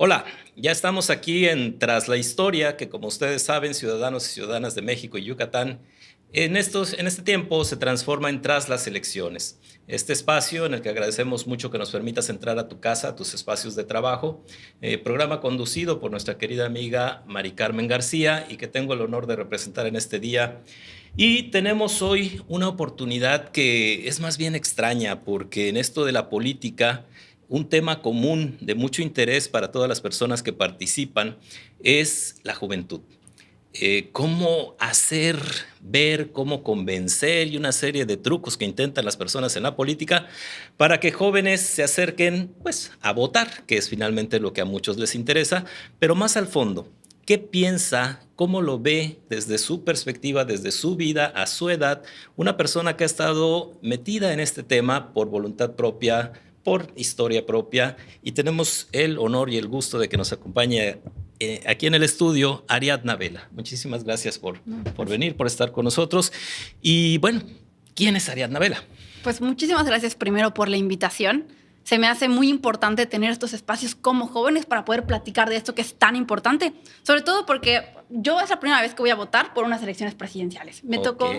Hola, ya estamos aquí en Tras la Historia, que como ustedes saben, ciudadanos y ciudadanas de México y Yucatán, en este tiempo se transforma en Tras las Elecciones. Este espacio en el que agradecemos mucho que nos permitas entrar a tu casa, a tus espacios de trabajo, programa conducido por nuestra querida amiga Mari Carmen García y que tengo el honor de representar en este día. Y tenemos hoy una oportunidad que es más bien extraña, porque en esto de la política, un tema común de mucho interés para todas las personas que participan es la juventud. Cómo hacer ver, cómo convencer y una serie de trucos que intentan las personas en la política para que jóvenes se acerquen pues, a votar, que es finalmente lo que a muchos les interesa, pero más al fondo. ¿Qué piensa, cómo lo ve desde su perspectiva, desde su vida, a su edad, una persona que ha estado metida en este tema por voluntad propia, por historia propia? Y tenemos el honor y el gusto de que nos acompañe aquí en el estudio Ariadna Vela. Muchísimas gracias por venir, por estar con nosotros. Y bueno, ¿quién es Ariadna Vela? Pues muchísimas gracias primero por la invitación. Se me hace muy importante tener estos espacios como jóvenes para poder platicar de esto que es tan importante. Sobre todo porque yo es la primera vez que voy a votar por unas elecciones presidenciales. Me tocó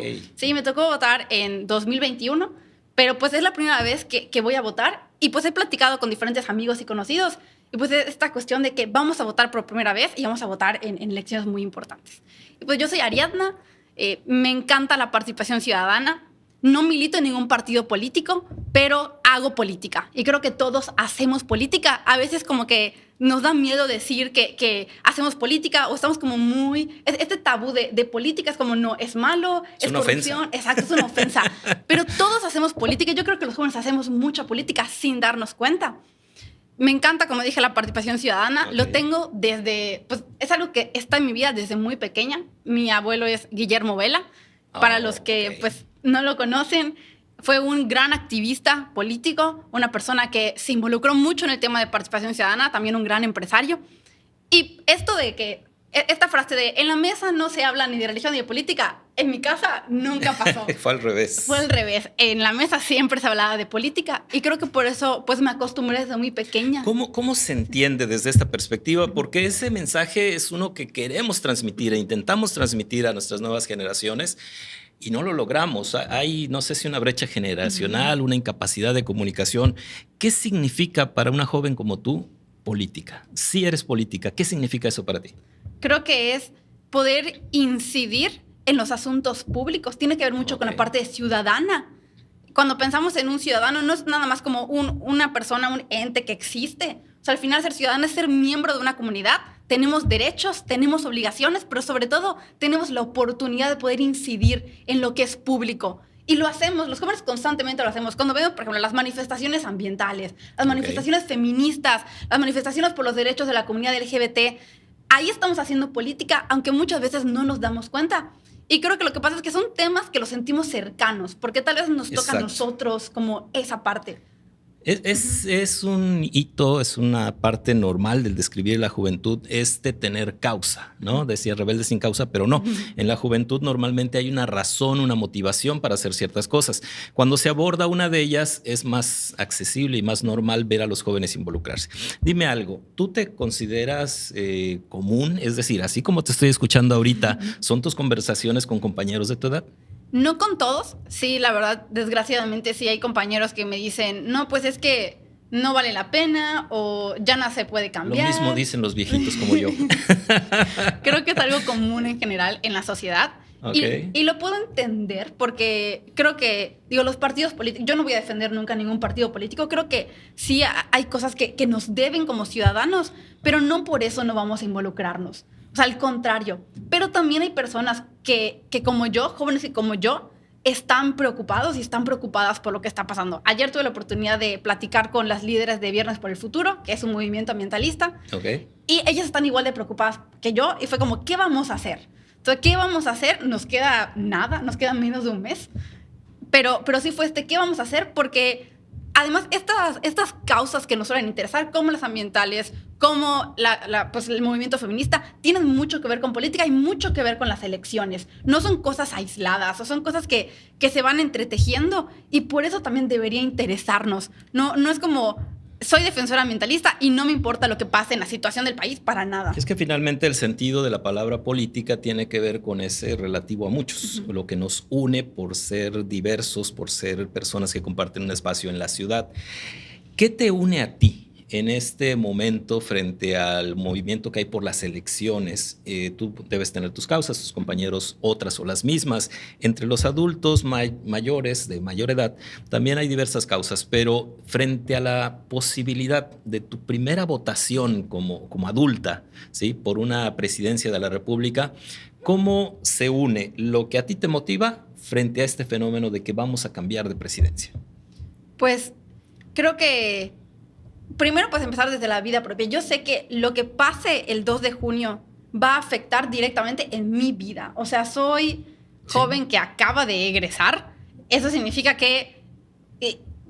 votar en 2021, pero pues es la primera vez que voy a votar y pues he platicado con diferentes amigos y conocidos y pues esta cuestión de que vamos a votar por primera vez y vamos a votar en elecciones muy importantes. Y pues yo soy Ariadna, me encanta la participación ciudadana. No milito en ningún partido político, pero hago política. Y creo que todos hacemos política. A veces como que nos da miedo decir que hacemos política o estamos como muy... Este tabú de política es como, no, es malo, es corrupción. Ofensa. Exacto, es una ofensa. Pero todos hacemos política. Yo creo que los jóvenes hacemos mucha política sin darnos cuenta. Me encanta, como dije, la participación ciudadana. Lo tengo desde... Pues es algo que está en mi vida desde muy pequeña. Mi abuelo es Guillermo Vela. Para los que pues no lo conocen, fue un gran activista político, una persona que se involucró mucho en el tema de participación ciudadana, también un gran empresario. Y esto de que, esta frase de en la mesa no se habla ni de religión ni de política, en mi casa nunca pasó. Fue al revés. Fue al revés. En la mesa siempre se hablaba de política y creo que por eso pues me acostumbré desde muy pequeña. ¿Cómo se entiende desde esta perspectiva? Porque ese mensaje es uno que queremos transmitir e intentamos transmitir a nuestras nuevas generaciones y no lo logramos. Hay, no sé si una brecha generacional, una incapacidad de comunicación. ¿Qué significa para una joven como tú política? Si eres política, ¿qué significa eso para ti? Creo que es poder incidir en los asuntos públicos. Tiene que ver mucho con la parte ciudadana. Cuando pensamos en un ciudadano, no es nada más como una persona, un ente que existe. O sea, al final ser ciudadano es ser miembro de una comunidad. Tenemos derechos, tenemos obligaciones, pero sobre todo tenemos la oportunidad de poder incidir en lo que es público. Y lo hacemos, los jóvenes constantemente lo hacemos. Cuando vemos, por ejemplo, las manifestaciones ambientales, las manifestaciones feministas, las manifestaciones por los derechos de la comunidad LGBT, ahí estamos haciendo política, aunque muchas veces no nos damos cuenta. Y creo que lo que pasa es que son temas que los sentimos cercanos, porque tal vez nos toca a nosotros como esa parte. Es un hito, es una parte normal del describir la juventud, es de tener causa, ¿no? Decía rebelde sin causa, pero no. En la juventud normalmente hay una razón, una motivación para hacer ciertas cosas. Cuando se aborda una de ellas, es más accesible y más normal ver a los jóvenes involucrarse. Dime algo, ¿tú te consideras común? Es decir, así como te estoy escuchando ahorita, ¿son tus conversaciones con compañeros de tu edad? No con todos, sí, la verdad, desgraciadamente sí hay compañeros que me dicen, no, pues es que no vale la pena o ya no se puede cambiar. Lo mismo dicen los viejitos como yo. Creo que es algo común en general en la sociedad. Y lo puedo entender porque creo que, digo, los partidos políticos, yo no voy a defender nunca ningún partido político, creo que sí hay cosas que nos deben como ciudadanos, pero no por eso no vamos a involucrarnos. O sea, al contrario. Pero también hay personas que como yo, jóvenes que como yo, están preocupados y están preocupadas por lo que está pasando. Ayer tuve la oportunidad de platicar con las líderes de Viernes por el Futuro, que es un movimiento ambientalista. Y ellas están igual de preocupadas que yo. Y fue como, ¿qué vamos a hacer? Entonces, ¿qué vamos a hacer? Nos queda nada, nos queda menos de un mes. Pero sí fue ¿qué vamos a hacer? Porque además estas causas que nos suelen interesar, como las ambientales, como pues el movimiento feminista, tienen mucho que ver con política y mucho que ver con las elecciones. No son cosas aisladas, o son cosas que se van entretejiendo y por eso también debería interesarnos. No es como soy defensora ambientalista y no me importa lo que pase en la situación del país para nada. Es que finalmente el sentido de la palabra política tiene que ver con ese relativo a muchos, lo que nos une por ser diversos, por ser personas que comparten un espacio en la ciudad. ¿Qué te une a ti en este momento frente al movimiento que hay por las elecciones? Tú debes tener tus causas, tus compañeros otras o las mismas. Entre los adultos mayores, de mayor edad, también hay diversas causas, pero frente a la posibilidad de tu primera votación como adulta, ¿sí?, por una presidencia de la República, ¿cómo se une lo que a ti te motiva frente a este fenómeno de que vamos a cambiar de presidencia? Pues creo que primero, pues empezar desde la vida propia. Yo sé que lo que pase el 2 de junio va a afectar directamente en mi vida. O sea, soy joven que acaba de egresar. Eso significa que,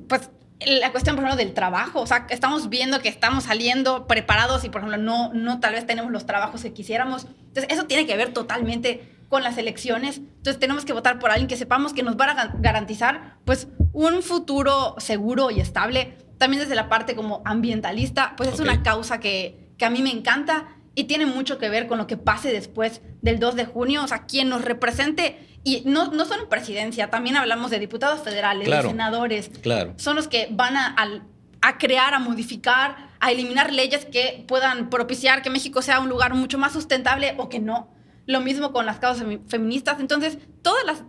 pues, la cuestión, por ejemplo, del trabajo. O sea, estamos viendo que estamos saliendo preparados y, por ejemplo, no tal vez tenemos los trabajos que quisiéramos. Entonces, eso tiene que ver totalmente con las elecciones. Entonces, tenemos que votar por alguien que sepamos que nos va a garantizar, pues, un futuro seguro y estable. También desde la parte como ambientalista, pues es una causa que a mí me encanta y tiene mucho que ver con lo que pase después del 2 de junio. O sea, quien nos represente, y no solo en presidencia, también hablamos de diputados federales, de senadores. Claro. Son los que van a crear, a modificar, a eliminar leyes que puedan propiciar que México sea un lugar mucho más sustentable o que no. Lo mismo con las causas feministas. Entonces, todas las...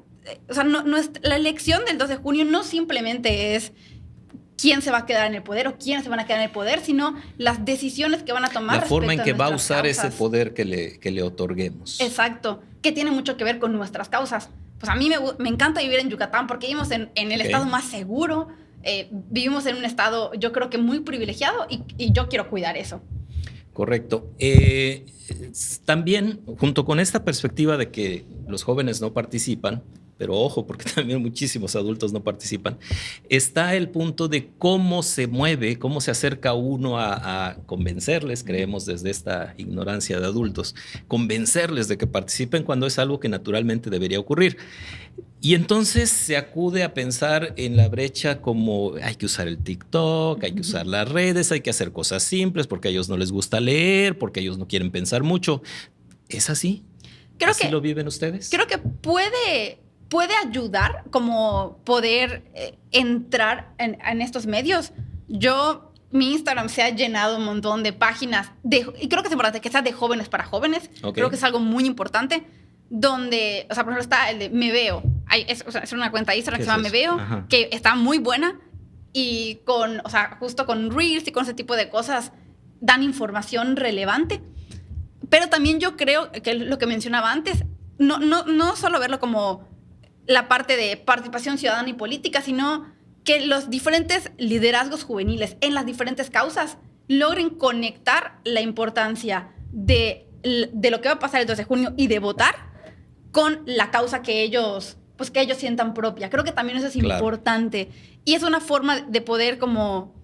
O sea, la elección del 2 de junio no simplemente es quién se va a quedar en el poder o quiénes se van a quedar en el poder, sino las decisiones que van a tomar. La forma en que va a usar causas. ese poder que le otorguemos. Exacto, que tiene mucho que ver con nuestras causas. Pues a mí me encanta vivir en Yucatán porque vivimos en el estado más seguro, vivimos en un estado, yo creo que muy privilegiado y yo quiero cuidar eso. Correcto. También, junto con esta perspectiva de que los jóvenes no participan, pero ojo, porque también muchísimos adultos no participan, está el punto de cómo se mueve, cómo se acerca uno a convencerles, creemos desde esta ignorancia de adultos, convencerles de que participen cuando es algo que naturalmente debería ocurrir. Y entonces se acude a pensar en la brecha como hay que usar el TikTok, hay que usar las redes, hay que hacer cosas simples porque a ellos no les gusta leer, porque ellos no quieren pensar mucho. ¿Es así? ¿Así lo viven ustedes? Creo que puede ayudar como poder entrar en estos medios. Mi Instagram se ha llenado un montón de páginas y creo que es importante que sea de jóvenes para jóvenes. Creo que es algo muy importante. Donde, o sea, por ejemplo, está el de Me Veo. Es una cuenta de Instagram que se llama Me Veo, que está muy buena y justo con Reels y con ese tipo de cosas dan información relevante. Pero también yo creo que lo que mencionaba antes, no solo verlo como la parte de participación ciudadana y política, sino que los diferentes liderazgos juveniles en las diferentes causas logren conectar la importancia de lo que va a pasar el 2 de junio y de votar con la causa que ellos sientan propia. Creo que también eso es importante. Y es una forma de poder como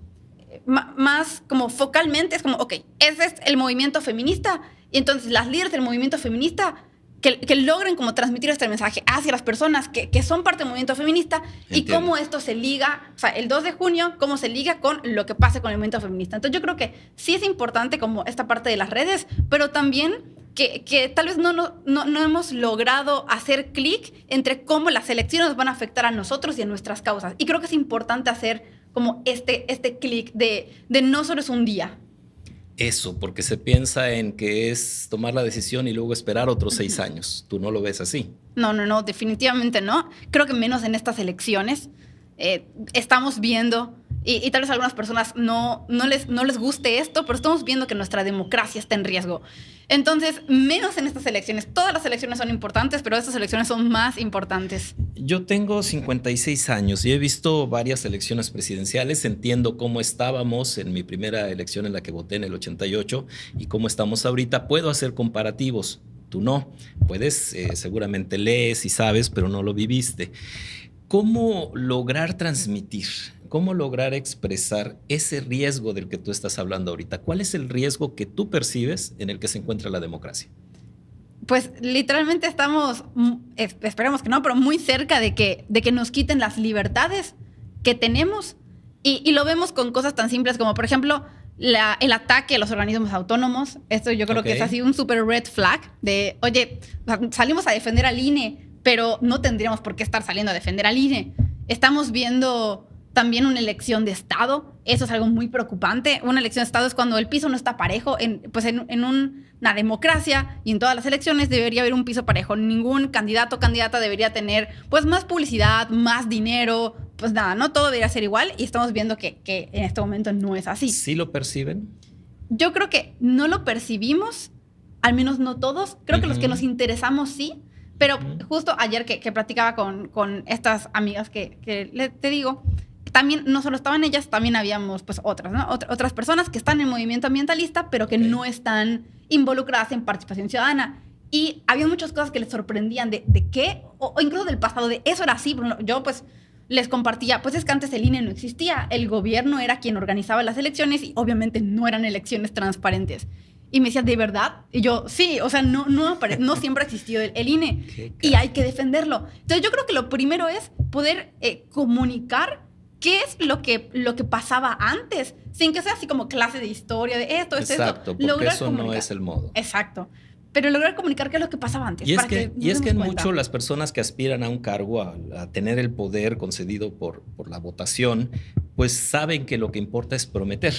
más como focalmente, es como, ok, ese es el movimiento feminista, y entonces las líderes del movimiento feminista que logren como transmitir este mensaje hacia las personas que son parte del movimiento feminista. Entiendo. Y cómo esto se liga, o sea, el 2 de junio, cómo se liga con lo que pase con el movimiento feminista. Entonces yo creo que sí es importante como esta parte de las redes, pero también que tal vez no hemos logrado hacer clic entre cómo las elecciones van a afectar a nosotros y a nuestras causas. Y creo que es importante hacer como este clic de no solo es un día. Eso, porque se piensa en que es tomar la decisión y luego esperar otros 6 años. ¿Tú no lo ves así? No, definitivamente no. Creo que menos en estas elecciones. Estamos viendo, y tal vez a algunas personas no les guste esto, pero estamos viendo que nuestra democracia está en riesgo. Entonces, menos en estas elecciones. Todas las elecciones son importantes, pero estas elecciones son más importantes. Yo tengo 56 años y he visto varias elecciones presidenciales. Entiendo cómo estábamos en mi primera elección en la que voté en el 88 y cómo estamos ahorita. Puedo hacer comparativos. Tú no. Puedes, seguramente lees y sabes, pero no lo viviste. ¿Cómo lograr transmitir? ¿Cómo lograr expresar ese riesgo del que tú estás hablando ahorita? ¿Cuál es el riesgo que tú percibes en el que se encuentra la democracia? Pues literalmente estamos, esperemos que no, pero muy cerca de que nos quiten las libertades que tenemos Y lo vemos con cosas tan simples como, por ejemplo, el ataque a los organismos autónomos. Esto yo creo que es así un super red flag de, oye, salimos a defender al INE, pero no tendríamos por qué estar saliendo a defender al INE. Estamos viendo también una elección de Estado. Eso es algo muy preocupante. Una elección de Estado es cuando el piso no está parejo. Pues en una democracia y en todas las elecciones debería haber un piso parejo. Ningún candidato o candidata debería tener pues más publicidad, más dinero. Pues nada, no todo debería ser igual y estamos viendo que en este momento no es así. ¿Sí lo perciben? Yo creo que no lo percibimos, al menos no todos. Creo que los que nos interesamos sí. Pero justo ayer que platicaba con estas amigas que te digo, también no solo estaban ellas, también habíamos pues otras, ¿no? Otras personas que están en el movimiento ambientalista, pero que no están involucradas en participación ciudadana. Y había muchas cosas que les sorprendían de qué, o incluso del pasado, de eso era así. Yo pues les compartía, pues es que antes el INE no existía, el gobierno era quien organizaba las elecciones y obviamente no eran elecciones transparentes. Y me decían, ¿de verdad? Y yo, sí, o sea, no siempre ha existido el INE y hay que defenderlo. Entonces yo creo que lo primero es poder comunicar qué es lo que pasaba antes, sin que sea así como clase de historia, de esto, es exacto, esto. Porque eso no es el modo. Exacto. Pero lograr comunicar qué es lo que pasaba antes. Y es que en mucho las personas que aspiran a un cargo, a tener el poder concedido por la votación, pues saben que lo que importa es prometer.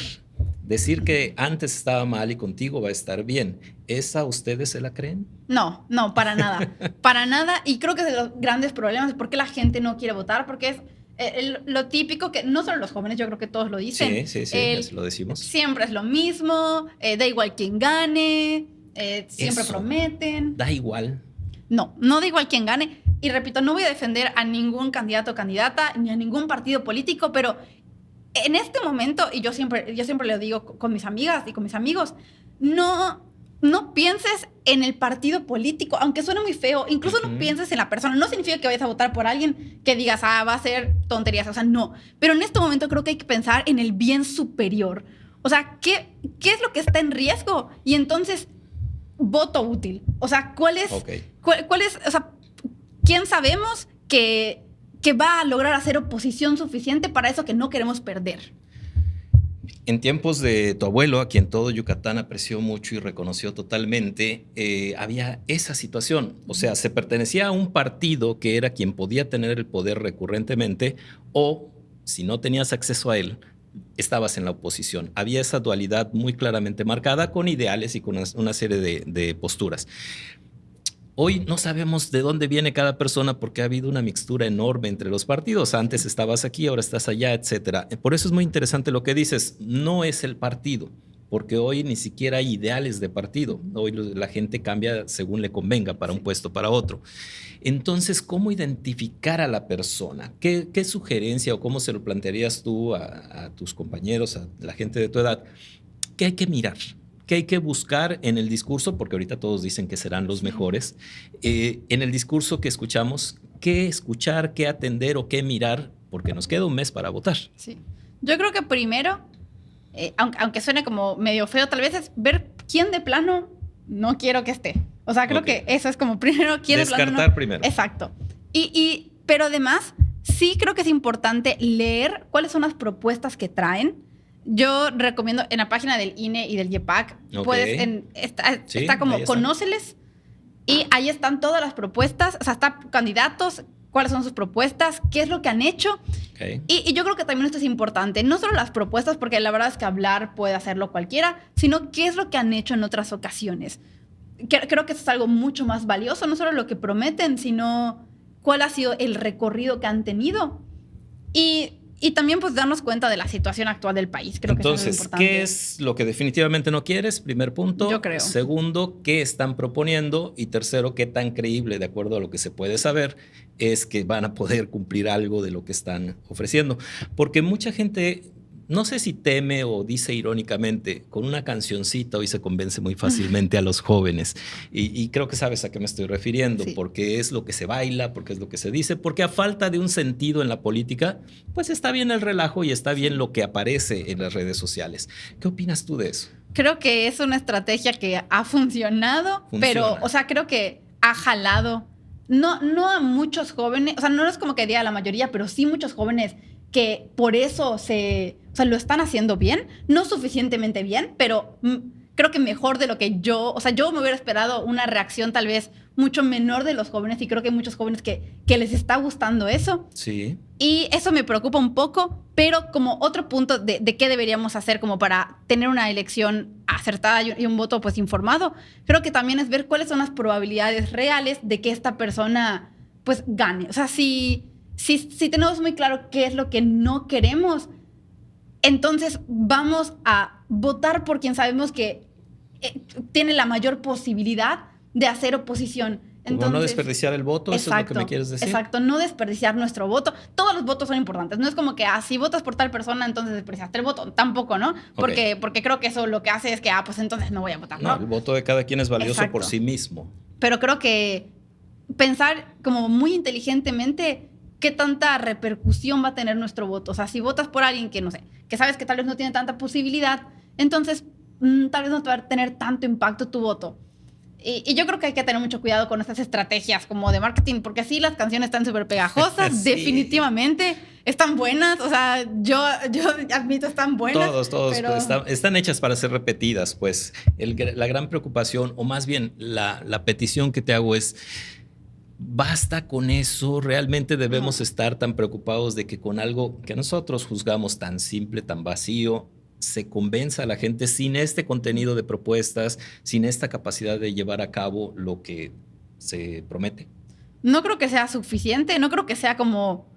Decir que antes estaba mal y contigo va a estar bien. ¿Esa ustedes se la creen? No, para nada. Para nada. Y creo que es de los grandes problemas. ¿Por qué la gente no quiere votar? Porque es lo típico que no solo los jóvenes, yo creo que todos lo dicen. Sí, lo decimos. Siempre es lo mismo, da igual quién gane, siempre Eso, prometen. Da igual. No da igual quién gane. Y repito, no voy a defender a ningún candidato o candidata, ni a ningún partido político, pero en este momento, y yo siempre lo digo con mis amigas y con mis amigos, no pienses en el partido político, aunque suene muy feo, incluso no pienses en la persona. No significa que vayas a votar por alguien que digas, va a ser tonterías, o sea, no. Pero en este momento creo que hay que pensar en el bien superior. O sea, ¿qué es lo que está en riesgo? Y entonces, voto útil. O sea, ¿cuál es, o sea, quién sabemos que va a lograr hacer oposición suficiente para eso que no queremos perder? En tiempos de tu abuelo, a quien todo Yucatán apreció mucho y reconoció totalmente, había esa situación. O sea, se pertenecía a un partido que era quien podía tener el poder recurrentemente, o si no tenías acceso a él, estabas en la oposición. Había esa dualidad muy claramente marcada con ideales y con una serie de posturas. Hoy no sabemos de dónde viene cada persona porque ha habido una mixtura enorme entre los partidos. Antes estabas aquí, ahora estás allá, etcétera. Por eso es muy interesante lo que dices. No es el partido, porque hoy ni siquiera hay ideales de partido. Hoy la gente cambia según le convenga para un puesto, para otro. Entonces, ¿cómo identificar a la persona? ¿Qué sugerencia o cómo se lo plantearías tú a tus compañeros, a la gente de tu edad? ¿Qué hay que mirar? ¿Qué hay que buscar en el discurso? Porque ahorita todos dicen que serán los mejores. En el discurso que escuchamos, ¿qué escuchar, qué atender o qué mirar? Porque nos queda un mes para votar. Sí. Yo creo que primero, aunque suene como medio feo, tal vez es ver quién de plano no quiero que esté. O sea, creo que eso es como primero quién de plano no. Descartar primero. Exacto. Pero además, sí creo que es importante leer cuáles son las propuestas que traen. Yo recomiendo en la página del INE y del YEPAC, está como conóceles y ahí están todas las propuestas, o sea, está candidatos, cuáles son sus propuestas, qué es lo que han hecho. Y yo creo que también esto es importante, no solo las propuestas, porque la verdad es que hablar puede hacerlo cualquiera, sino qué es lo que han hecho en otras ocasiones. Creo que eso es algo mucho más valioso, no solo lo que prometen, sino cuál ha sido el recorrido que han tenido. Y también pues darnos cuenta de la situación actual del país. Creo Entonces, que eso es importante. ¿qué es lo que definitivamente no quieres? Primer punto. Yo creo. Segundo, ¿qué están proponiendo? Y tercero, ¿qué tan creíble, de acuerdo a lo que se puede saber, es que van a poder cumplir algo de lo que están ofreciendo? Porque mucha gente, no sé si teme o dice irónicamente, con una cancioncita hoy se convence muy fácilmente a los jóvenes. Y creo que sabes a qué me estoy refiriendo, sí. Porque es lo que se baila, porque es lo que se dice, porque a falta de un sentido en la política, pues está bien el relajo y está bien lo que aparece en las redes sociales. ¿Qué opinas tú de eso? Creo que es una estrategia que ha funcionado, pero, o sea, creo que ha jalado, no a muchos jóvenes, o sea, no es como que diga la mayoría, pero sí muchos jóvenes que por eso lo están haciendo bien, no suficientemente bien, pero creo que mejor de lo que yo me hubiera esperado una reacción tal vez mucho menor de los jóvenes, y creo que hay muchos jóvenes que les está gustando eso. Sí. Y eso me preocupa un poco, pero como otro punto de qué deberíamos hacer como para tener una elección acertada y un voto pues informado, creo que también es ver cuáles son las probabilidades reales de que esta persona pues gane. O sea, si tenemos muy claro qué es lo que no queremos, entonces vamos a votar por quien sabemos que tiene la mayor posibilidad de hacer oposición. Entonces, no desperdiciar el voto, exacto, eso es lo que me quieres decir. Exacto, no desperdiciar nuestro voto. Todos los votos son importantes. No es como que, si votas por tal persona, entonces desperdiciaste el voto. Tampoco, ¿no? Porque creo que eso lo que hace es que, pues entonces no voy a votar, ¿no? El voto de cada quien es valioso, exacto, por sí mismo. Pero creo que pensar como muy inteligentemente qué tanta repercusión va a tener nuestro voto. O sea, si votas por alguien que, no sé, que sabes que tal vez no tiene tanta posibilidad, entonces tal vez no te va a tener tanto impacto tu voto. Y yo creo que hay que tener mucho cuidado con estas estrategias como de marketing, porque sí, las canciones están súper pegajosas, sí, definitivamente están buenas, o sea, yo admito están buenas. Todos, pero están hechas para ser repetidas, pues. La gran preocupación, o más bien la petición que te hago es: basta con eso. Realmente debemos estar tan preocupados de que con algo que nosotros juzgamos tan simple, tan vacío, se convenza a la gente sin este contenido de propuestas, sin esta capacidad de llevar a cabo lo que se promete. No creo que sea suficiente, no creo que sea como...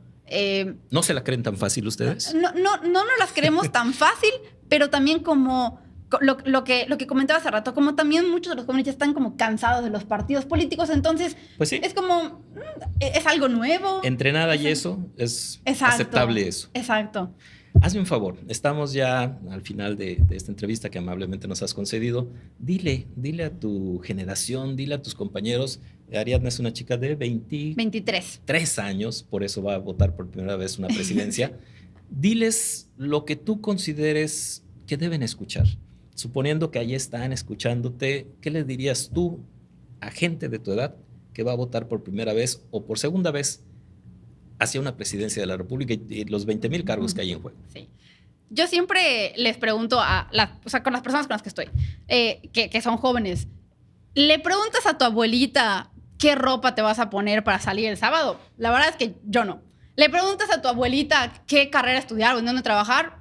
¿No se la creen tan fácil ustedes? No nos las creemos tan fácil, pero también como lo que comentaba hace rato, como también muchos de los jóvenes ya están como cansados de los partidos políticos, entonces pues sí, es como, es algo nuevo. Entre nada y eso, es aceptable eso. Exacto. Hazme un favor, estamos ya al final de esta entrevista que amablemente nos has concedido. Dile a tu generación, dile a tus compañeros. Ariadna es una chica de 23 años, por eso va a votar por primera vez una presidencia. Diles lo que tú consideres que deben escuchar. Suponiendo que ahí están escuchándote, ¿qué le dirías tú a gente de tu edad que va a votar por primera vez o por segunda vez hacia una presidencia de la República y los 20,000 cargos que hay en juego? Sí. Yo siempre les pregunto con las personas con las que estoy, que son jóvenes, ¿le preguntas a tu abuelita qué ropa te vas a poner para salir el sábado? La verdad es que yo no. ¿Le preguntas a tu abuelita qué carrera estudiar o en dónde trabajar?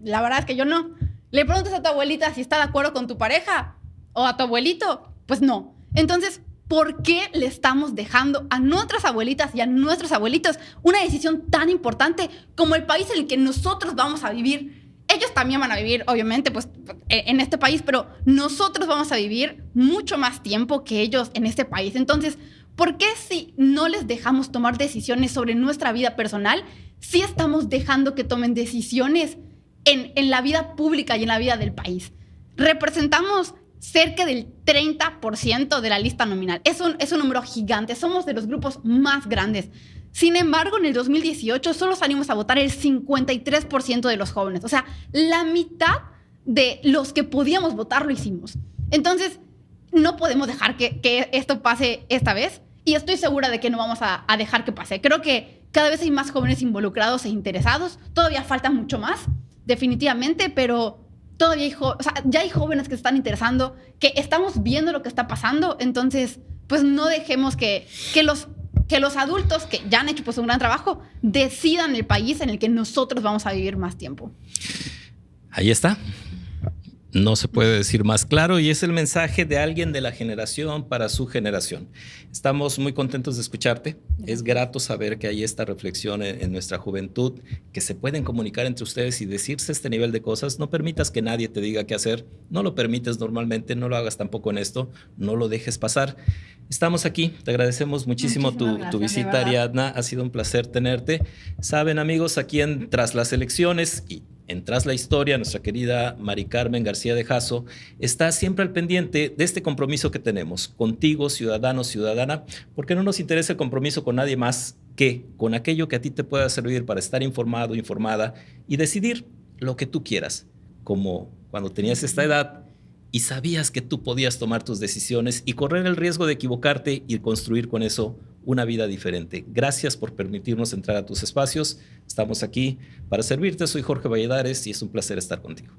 La verdad es que yo no. ¿Le preguntas a tu abuelita si está de acuerdo con tu pareja o a tu abuelito? Pues no. Entonces, ¿por qué le estamos dejando a nuestras abuelitas y a nuestros abuelitos una decisión tan importante como el país en el que nosotros vamos a vivir? Ellos también van a vivir, obviamente, pues, en este país, pero nosotros vamos a vivir mucho más tiempo que ellos en este país. Entonces, ¿por qué si no les dejamos tomar decisiones sobre nuestra vida personal, sí estamos dejando que tomen decisiones en la vida pública y en la vida del país? Representamos cerca del 30% de la lista nominal. Es un número gigante. Somos de los grupos más grandes. Sin embargo, en el 2018 solo salimos a votar el 53% de los jóvenes. O sea, la mitad de los que podíamos votar lo hicimos. Entonces, no podemos dejar que esto pase esta vez. Y estoy segura de que no vamos a dejar que pase. Creo que cada vez hay más jóvenes involucrados e interesados. Todavía falta mucho más, definitivamente, pero todavía ya hay jóvenes que se están interesando, que estamos viendo lo que está pasando. Entonces, pues no dejemos que los adultos, que ya han hecho pues un gran trabajo, decidan el país en el que nosotros vamos a vivir más tiempo. Ahí está. No se puede decir más claro, y es el mensaje de alguien de la generación para su generación. Estamos muy contentos de escucharte. Es grato saber que hay esta reflexión en nuestra juventud, que se pueden comunicar entre ustedes y decirse este nivel de cosas. No permitas que nadie te diga qué hacer. No lo permites normalmente, no lo hagas tampoco en esto. No lo dejes pasar. Estamos aquí. Te agradecemos muchísimo tu visita, Ariadna. Ha sido un placer tenerte. Saben, amigos, aquí en Tras las Elecciones y en Tras la Historia, nuestra querida Mari Carmen García de Jasso está siempre al pendiente de este compromiso que tenemos contigo, ciudadano, ciudadana, porque no nos interesa el compromiso con nadie más que con aquello que a ti te pueda servir para estar informado, informada y decidir lo que tú quieras, como cuando tenías esta edad y sabías que tú podías tomar tus decisiones y correr el riesgo de equivocarte y construir con eso una vida diferente. Gracias por permitirnos entrar a tus espacios. Estamos aquí para servirte. Soy Jorge Valladares y es un placer estar contigo.